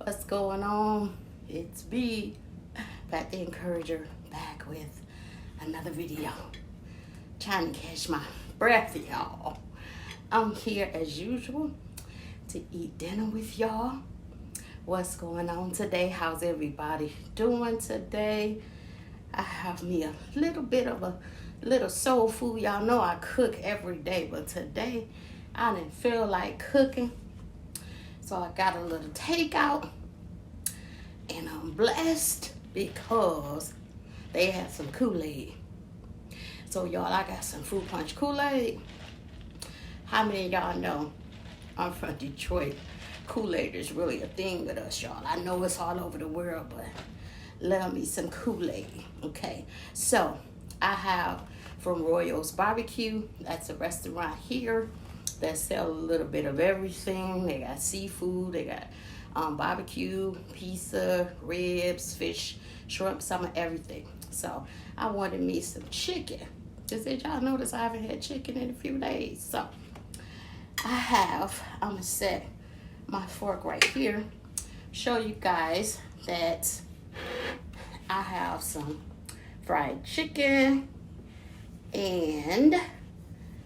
What's going on? It's B, Pat the Encourager, back with another video. Trying to catch my breath, y'all. I'm here as usual to eat dinner with y'all. What's going on today? How's everybody doing today? I have me a little bit of a little soul food. Y'all know I cook every day, but today I didn't feel like cooking. So I got a little takeout, and I'm blessed because they had some Kool-Aid. So y'all, I got some fruit punch Kool-Aid. How many of y'all know I'm from Detroit? Kool-Aid is really a thing with us, y'all. I know it's all over the world, but love me some Kool-Aid, okay? So I have from Royals Barbecue. That's a restaurant here that sell a little bit of everything. They got seafood, they got barbecue, pizza, ribs, fish, shrimp, some of everything. So I wanted me some chicken. Just did y'all notice I haven't had chicken in a few days? So I'm gonna set my fork right here, show you guys that I have some fried chicken and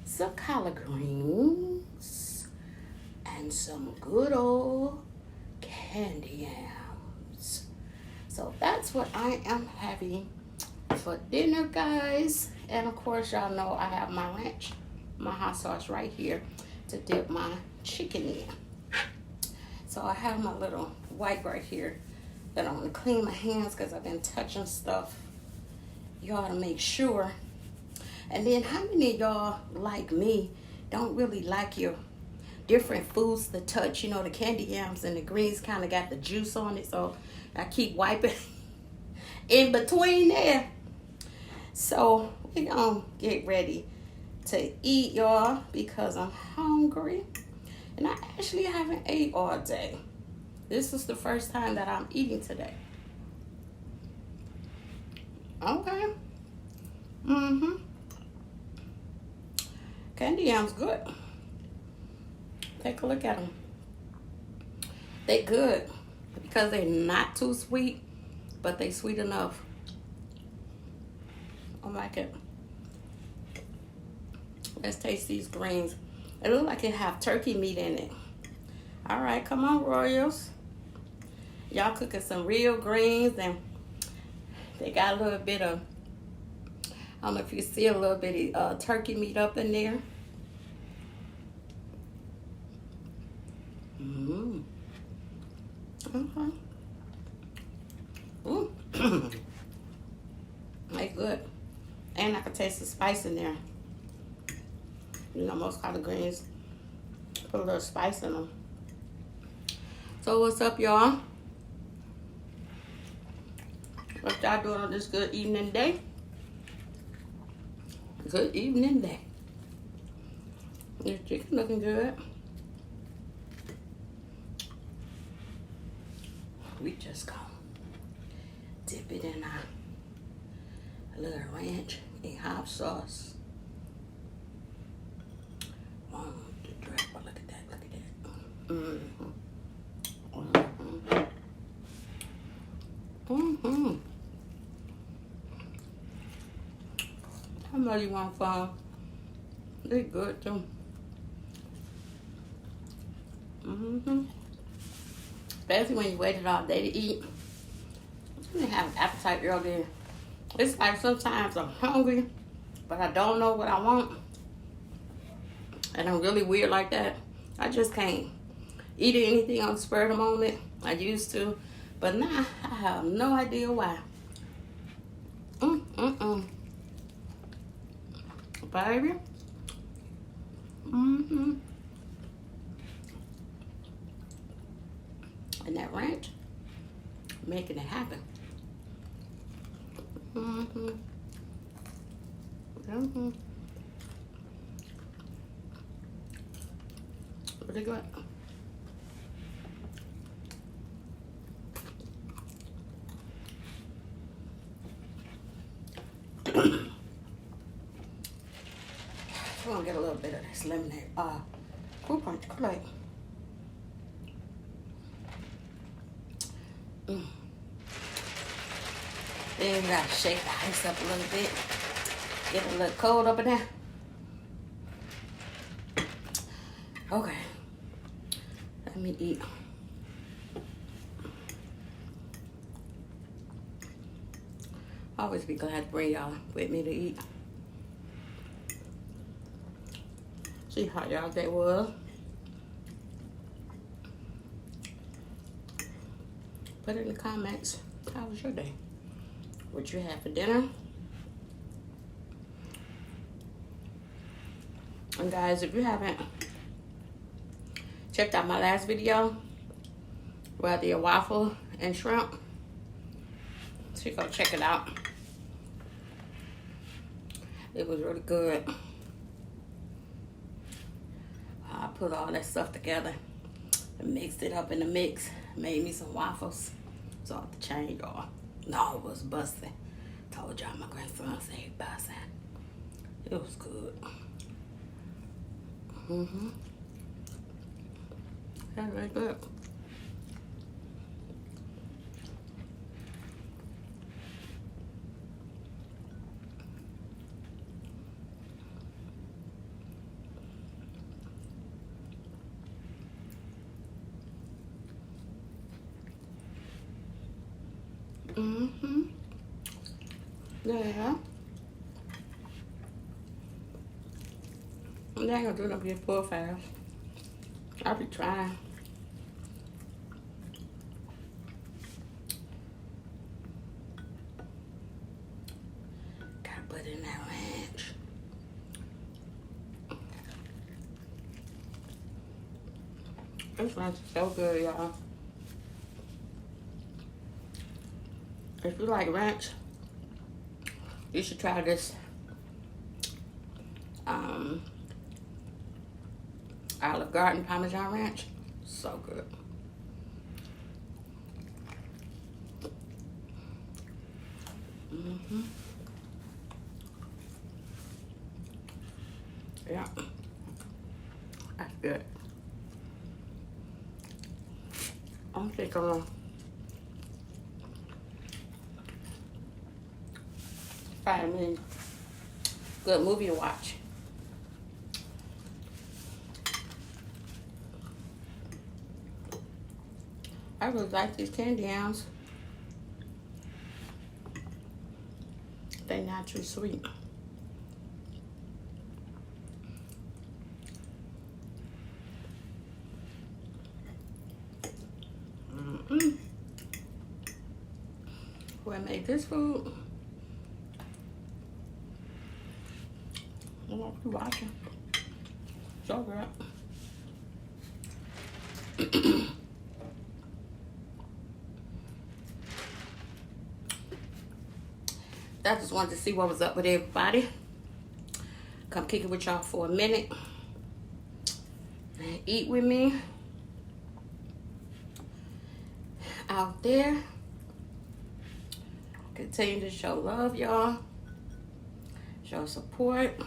some collard greens and some good old candy yams. So that's what I am having for dinner, guys. And of course, y'all know I have my ranch, my hot sauce right here to dip my chicken in. So I have my little wipe right here that I'm gonna clean my hands because I've been touching stuff. You ought to make sure. And then how many of y'all, like me, don't really like your different foods to touch? You know, the candy yams and the greens kind of got the juice on it, so I keep wiping in between there. So we're gonna get ready to eat, y'all, because I'm hungry. And I actually haven't ate all day. This is the first time that I'm eating today. Okay. Candy yams good. Take a look at them. They good because they're not too sweet, but they sweet enough. I like it. Let's taste these greens. It looks like it have turkey meat in it. All right, come on, Royals. Y'all cooking some real greens, and they got a little bit of, I don't know if you see a little bit of turkey meat up in there. Okay. Ooh. They good. And I can taste the spice in there. You know, most collard greens put a little spice in them. So what's up, y'all? What y'all doing on this good evening day? Good evening day. Your chicken looking good. We just gonna dip it in our little ranch and hot sauce. The drip, but look at that, look at that. I know you want some. They're good too. Especially when you waited all day to eat. You didn't have an appetite earlier. It's like sometimes I'm hungry, but I don't know what I want. And I'm really weird like that. I just can't eat anything on the spur of the moment. I used to, but now I have no idea why. Baby. And that ranch, making it happen. Pretty good. We're gonna get a little bit of this lemonade. Fruit punch Kool-Aid. Mm. Then we gotta shake the ice up a little bit. Get it a little cold up in there. Okay. Let me eat. Always be glad to bring y'all with me to eat. See how y'all day was. Put it in the comments. How was your day? What you had for dinner? And guys, if you haven't checked out my last video, whether your waffle and shrimp, so you go check it out. It was really good. I put all that stuff together and mixed it up in the mix. Made me some waffles. So I had to change y'all. No, it was busting. Told y'all my grandson said he busting. It was good. That's very good. Yeah. I ain't gonna do no get full fast. I'll be trying. Gotta put in that ranch. This ranch is so good, y'all. If you like ranch, you should try this Olive Garden Parmesan Ranch. So good. Yeah. That's good. I'm think I'm gonna find me a good movie to watch. I really like these candy yams. They're not too sweet. Who made this food? I don't know if you're watching. So good. I just wanted to see what was up with everybody. Come kick it with y'all for a minute. And eat with me. Out there. Continue to show love, y'all. Show support.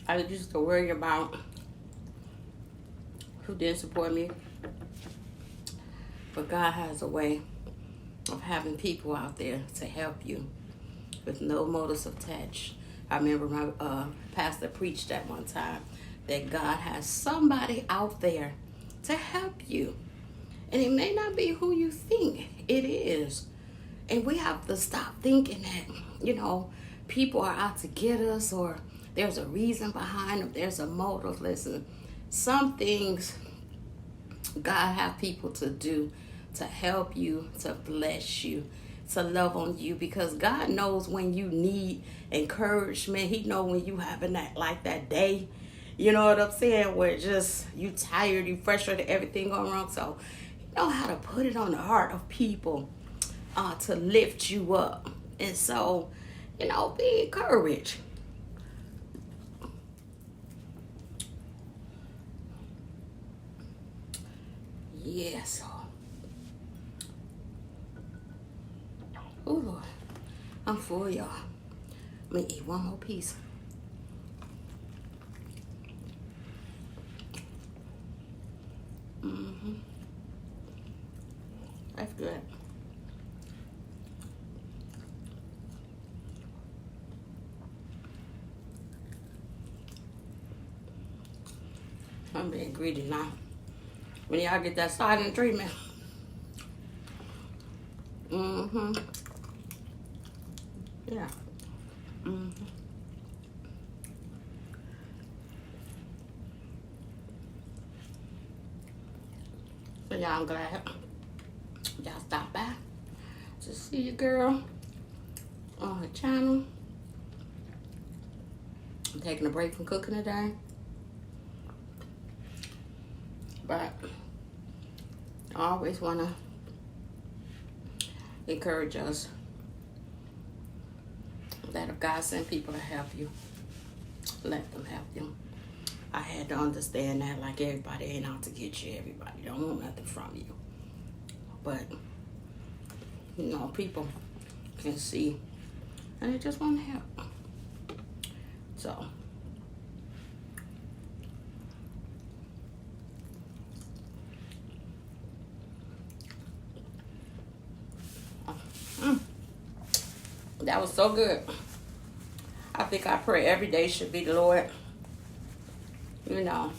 I used to worry about who didn't support me. But God has a way of having people out there to help you with no motives attached. I remember my pastor preached that one time, that God has somebody out there to help you. And it may not be who you think it is. And we have to stop thinking that, people are out to get us, or there's a reason behind them, there's a motive. Listen, some things God have people to do to help you, to bless you, to love on you, because God knows when you need encouragement. He knows when you having that day, you know what I'm saying, where just you tired, you frustrated, everything going wrong. So you know how to put it on the heart of people to lift you up. And so, be encouraged. Yes. Oh, Lord. I'm full, y'all. Let me eat one more piece. That's good. I'm being greedy now. When y'all get that silent treatment. Yeah. So y'all, I'm glad y'all stopped by to see your girl on her channel. I'm taking a break from cooking today. But I always want to encourage us that if God sent people to help you, let them help you. I had to understand that, like, everybody ain't out to get you. Everybody don't want nothing from you. But, you know, people can see and they just want to help. So, that was so good. I think I pray every day should be the Lord. You know,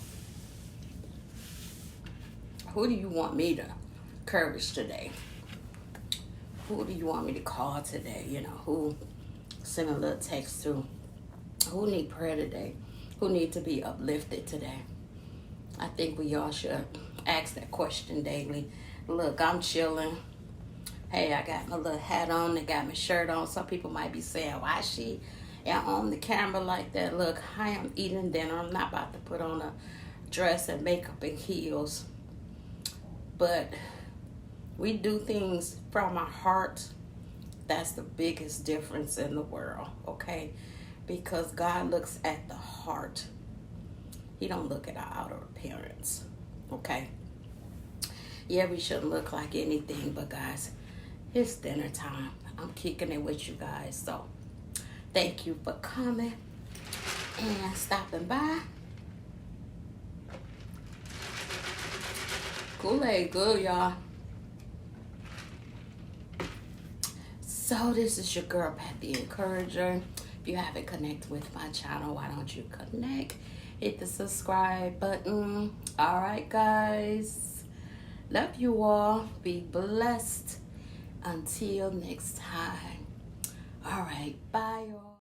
who do you want me to encourage today? Who do you want me to call today? You know, who send a little text to? Who need prayer today? Who need to be uplifted today? I think we all should ask that question daily. Look, I'm chilling. Hey, I got my little hat on. I got my shirt on. Some people might be saying, why she on the camera like that? Look, I am eating dinner. I'm not about to put on a dress and makeup and heels. But we do things from our heart. That's the biggest difference in the world, okay? Because God looks at the heart. He don't look at our outer appearance, okay? Yeah, we shouldn't look like anything, but guys, it's dinner time. I'm kicking it with you guys, so thank you for coming and stopping by. Kool-Aid good, y'all. So this is your girl, Pat the Encourager. If you haven't connected with my channel, why don't you connect? Hit the subscribe button. All right, guys. Love you all. Be blessed. Until next time. All right. Bye, y'all.